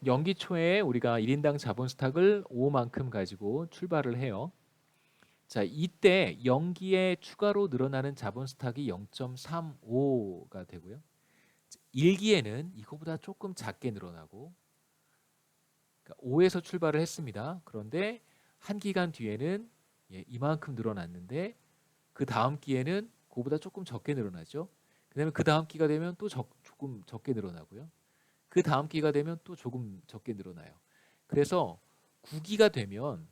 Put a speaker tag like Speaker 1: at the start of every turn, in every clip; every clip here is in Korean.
Speaker 1: 연기 초에 우리가 1인당 자본 스탁을 5만큼 가지고 출발을 해요. 자, 이때 연기에 추가로 늘어나는 자본 스탁이 0.35가 되고요. 1기에는 이거보다 조금 작게 늘어나고, 그러니까 5에서 출발을 했습니다. 그런데 한 기간 뒤에는 이만큼 늘어났는데 그 다음 기에는 그거보다 조금 적게 늘어나죠. 그다음에 그 다음 기가 되면 또 조금 적게 늘어나고요. 그 다음 기가 되면 또 조금 적게 늘어나요. 그래서 9기가 되면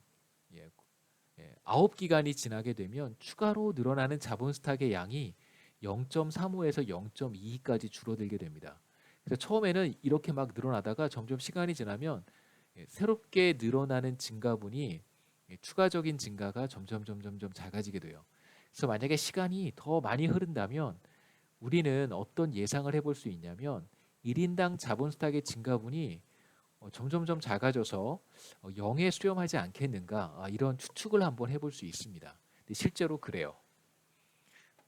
Speaker 1: 9기간이 지나게 되면 추가로 늘어나는 자본 스탁의 양이 0.35에서 0.22까지 줄어들게 됩니다. 그래서 처음에는 이렇게 막 늘어나다가 점점 시간이 지나면 새롭게 늘어나는 증가분이 추가적인 증가가 점점 작아지게 돼요. 그래서 만약에 시간이 더 많이 흐른다면 우리는 어떤 예상을 해볼 수 있냐면 1인당 자본 스탁의 증가분이 점점점 작아져서 0에 수렴하지 않겠는가, 이런 추측을 한번 해볼 수 있습니다. 근데 실제로 그래요.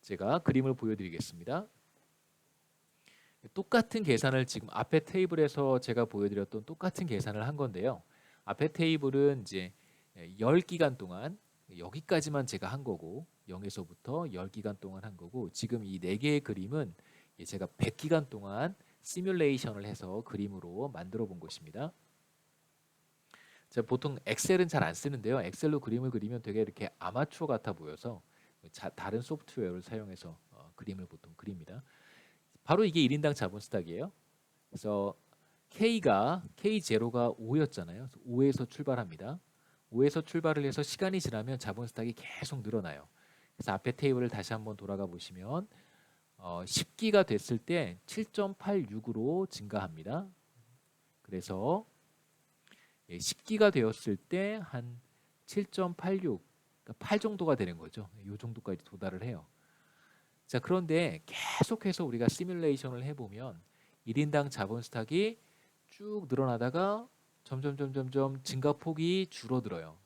Speaker 1: 제가 그림을 보여드리겠습니다. 똑같은 계산을 지금 앞에 테이블에서 제가 보여드렸던 똑같은 계산을 한 건데요. 앞에 테이블은 이제 10기간 동안 여기까지만 제가 한 거고 0에서부터 10기간 동안 한 거고, 지금 이 4개의 그림은 제가 100기간 동안 시뮬레이션을 해서 그림으로 만들어 본 것입니다. 제가 보통 엑셀은 잘 안 쓰는데요. 엑셀로 그림을 그리면 되게 이렇게 아마추어 같아 보여서 다른 소프트웨어를 사용해서 그림을 보통 그립니다. 바로 이게 1인당 자본 스탁이에요. 그래서 K0가 5였잖아요. 5에서 출발합니다. 5에서 출발을 해서 시간이 지나면 자본 스탁이 계속 늘어나요. 그래서 앞에 테이블을 다시 한번 돌아가 보시면 10기가 됐을 때 7.86으로 증가합니다. 그래서 10기가 되었을 때 한 7.86, 그러니까 8 정도가 되는 거죠. 이 정도까지 도달을 해요. 자, 그런데 계속해서 우리가 시뮬레이션을 해보면 1인당 자본 스탁이 쭉 늘어나다가 점점 증가폭이 줄어들어요.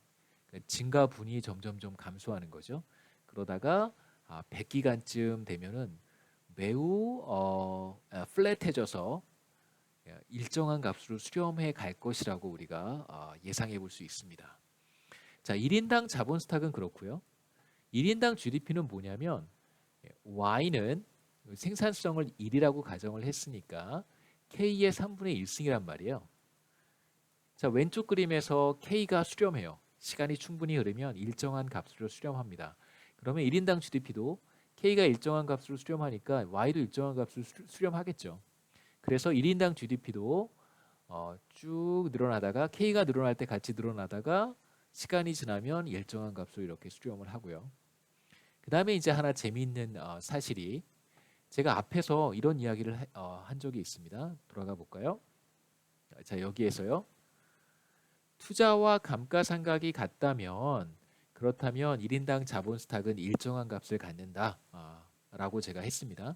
Speaker 1: 그러니까 증가분이 점점점 감소하는 거죠. 그러다가 100기간쯤 되면은 매우 플랫해져서 일정한 값으로 수렴해 갈 것이라고 우리가 예상해 볼 수 있습니다. 자, 1인당 자본 스탁은 그렇고요. 1인당 GDP는 뭐냐면 Y는 생산성을 1이라고 가정을 했으니까 K의 3분의 1승이란 말이에요. 자, 왼쪽 그림에서 K가 수렴해요. 시간이 충분히 흐르면 일정한 값으로 수렴합니다. 그러면 1인당 GDP도 K가 일정한 값으로 수렴하니까 Y도 일정한 값으로 수렴하겠죠. 그래서 1인당 GDP도 쭉 늘어나다가 K가 늘어날 때 같이 늘어나다가 시간이 지나면 일정한 값으로 이렇게 수렴을 하고요. 그 다음에 이제 하나 재미있는 사실이, 제가 앞에서 이런 이야기를 한 적이 있습니다. 돌아가 볼까요? 자, 여기에서요. 투자와 감가상각이 같다면 그렇다면 1인당 자본 스탁은 일정한 값을 갖는다 라고 제가 했습니다.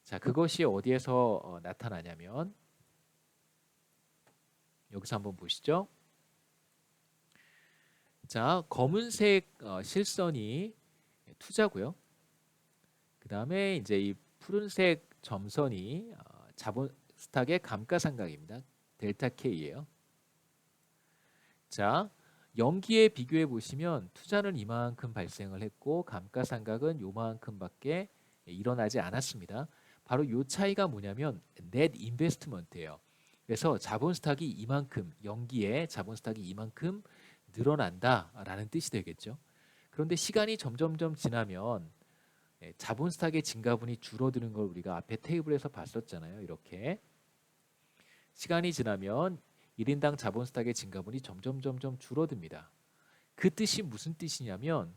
Speaker 1: 자, 그것이 어디에서 나타나냐면 여기서 한번 보시죠. 자, 검은색 실선이 투자고요. 그 다음에 이제 이 푸른색 점선이 자본 스탁의 감가상각입니다. 델타 K예요. 자, 연기에 비교해 보시면 투자는 이만큼 발생을 했고 감가상각은 요만큼밖에 일어나지 않았습니다. 바로 요 차이가 뭐냐면 넷 인베스트먼트예요. 그래서 자본 스탁이 이만큼, 연기에 자본 스탁이 이만큼 늘어난다라는 뜻이 되겠죠. 그런데 시간이 점점점 지나면 자본 스탁의 증가분이 줄어드는 걸 우리가 앞에 테이블에서 봤었잖아요. 이렇게 시간이 지나면 1인당 자본 스탁의 증가분이 점점 줄어듭니다. 그 뜻이 무슨 뜻이냐면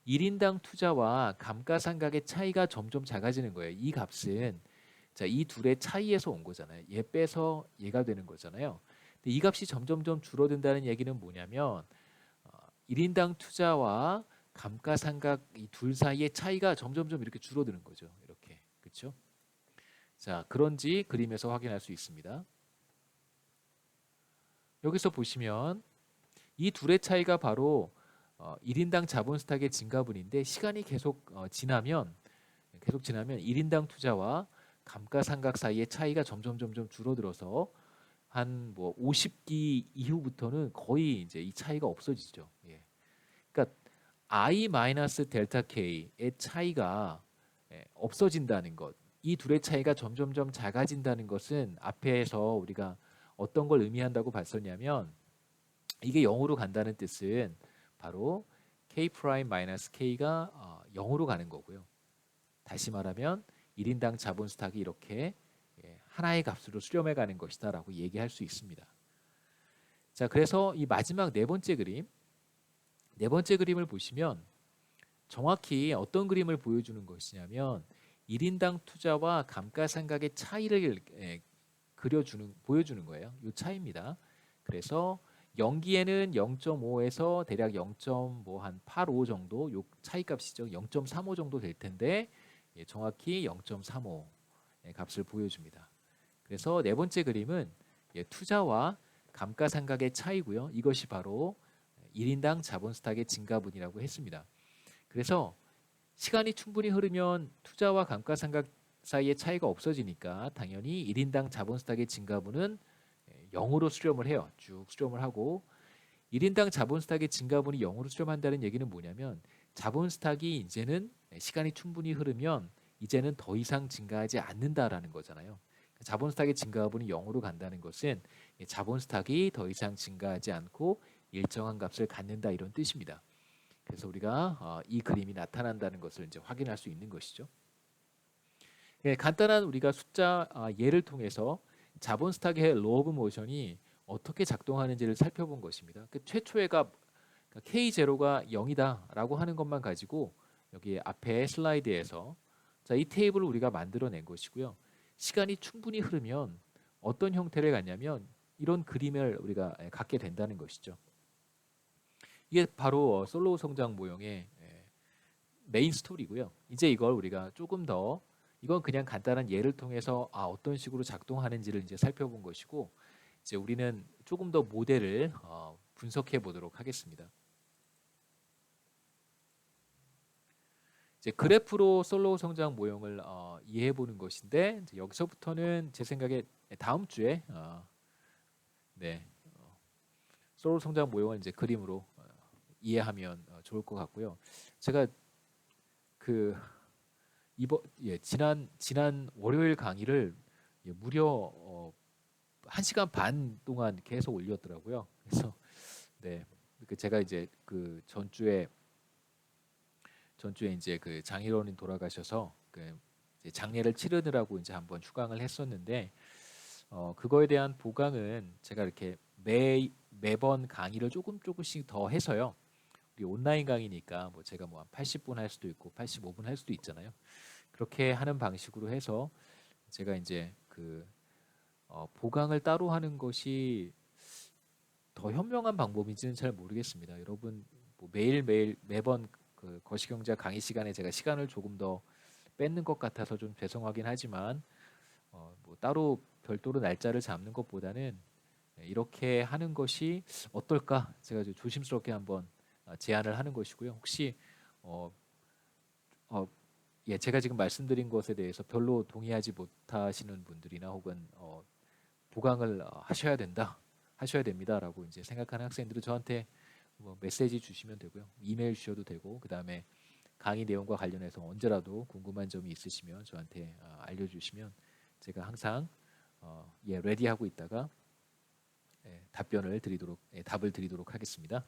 Speaker 1: 1인당 투자와 감가상각의 차이가 점점 작아지는 거예요. 이 값은 자, 이 둘의 차이에서 온 거잖아요. 얘 빼서 얘가 되는 거잖아요. 근데 이 값이 점점 줄어든다는 얘기는 뭐냐면 1인당 투자와 감가상각 이 둘 사이의 차이가 점점점 이렇게 줄어드는 거죠. 이렇게. 그렇죠? 자, 그런지 그림에서 확인할 수 있습니다. 여기서 보시면 이 둘의 차이가 바로 1인당 자본 스탁의 증가분인데 시간이 계속 지나면 1인당 투자와 감가상각 사이의 차이가 점점 줄어들어서 한 뭐 50기 이후부터는 거의 이제 이 차이가 없어지죠. 예. 그러니까 I 마이너스 델타 K의 차이가 없어진다는 것. 이 둘의 차이가 점점점 작아진다는 것은 앞에서 우리가 어떤 걸 의미한다고 봤었냐면 이게 0으로 간다는 뜻은 바로 K 프라임 마이너스 K가 0으로 가는 거고요. 다시 말하면 1인당 자본 스탁이 이렇게 하나의 값으로 수렴해 가는 것이다 라고 얘기할 수 있습니다. 자, 그래서 이 마지막 네 번째 그림을 보시면 정확히 어떤 그림을 보여주는 것이냐면 1인당 투자와 감가상각의 차이를 보여주는 거예요. 이 차이입니다. 그래서 연기에는 0.5에서 대략 0.85 정도 요 차이값이죠. 0.35 정도 될 텐데 정확히 0.35 값을 보여줍니다. 그래서 네 번째 그림은 투자와 감가상각의 차이고요. 이것이 바로 1인당 자본 스탁의 증가분이라고 했습니다. 그래서 시간이 충분히 흐르면 투자와 감가상각 사이의 차이가 없어지니까 당연히 1인당 자본 스탁의 증가분은 0으로 수렴을 해요. 쭉 수렴을 하고 1인당 자본 스탁의 증가분이 0으로 수렴한다는 얘기는 뭐냐면 자본 스탁이 이제는 시간이 충분히 흐르면 이제는 더 이상 증가하지 않는다라는 거잖아요. 자본 스탁의 증가분이 0으로 간다는 것은 자본 스탁이 더 이상 증가하지 않고 일정한 값을 갖는다 이런 뜻입니다. 그래서 우리가 이 그림이 나타난다는 것을 이제 확인할 수 있는 것이죠. 간단한 우리가 숫자 예를 통해서 자본 스탁의 로 오브 모션이 어떻게 작동하는지를 살펴본 것입니다. 그 최초의가 K0가 0이다라고 하는 것만 가지고 여기 앞에 슬라이드에서 자, 이 테이블을 우리가 만들어낸 것이고요. 시간이 충분히 흐르면 어떤 형태를 갖냐면 이런 그림을 우리가 갖게 된다는 것이죠. 이게 바로 솔로우 성장 모형의 메인 스토리고요. 이제 이걸 우리가 조금 더 이건 그냥 간단한 예를 통해서 어떤 식으로 작동하는지를 이제 살펴본 것이고 이제 우리는 조금 더 모델을 분석해 보도록 하겠습니다. 이제 그래프로 솔로우 성장 모형을 이해해 보는 것인데 이제 여기서부터는 제 생각에 다음 주에 솔로우 성장 모형을 이제 그림으로 이해하면 좋을 것 같고요. 제가 그 지난 월요일 강의를 무려 1시간 반 동안 계속 올렸더라고요. 그래서 제가 이제 그 전주에 이제 그 장인어른이 돌아가셔서 그 이제 장례를 치르느라고 이제 한번 휴강을 했었는데 그거에 대한 보강은 제가 이렇게 매번 강의를 조금씩 더 해서요. 우리 온라인 강의니까 뭐 제가 뭐 한 80분 할 수도 있고 85분 할 수도 있잖아요. 그렇게 하는 방식으로 해서 제가 이제 그 보강을 따로 하는 것이 더 현명한 방법인지는 잘 모르겠습니다. 여러분 뭐 매번 그 거시경제 강의 시간에 제가 시간을 조금 더 뺏는 것 같아서 좀 죄송하긴 하지만 뭐 따로 별도로 날짜를 잡는 것보다는 이렇게 하는 것이 어떨까 제가 조심스럽게 한번 제안을 하는 것이고요. 혹시 어, 어, 제가 지금 말씀드린 것에 대해서 별로 동의하지 못하시는 분들이나 혹은 보강을 하셔야 됩니다라고 이제 생각하는 학생들은 저한테 뭐 메시지 주시면 되고요, 이메일 주셔도 되고, 그 다음에 강의 내용과 관련해서 언제라도 궁금한 점이 있으시면 저한테 알려주시면 제가 항상 레디하고 있다가 답을 드리도록 하겠습니다.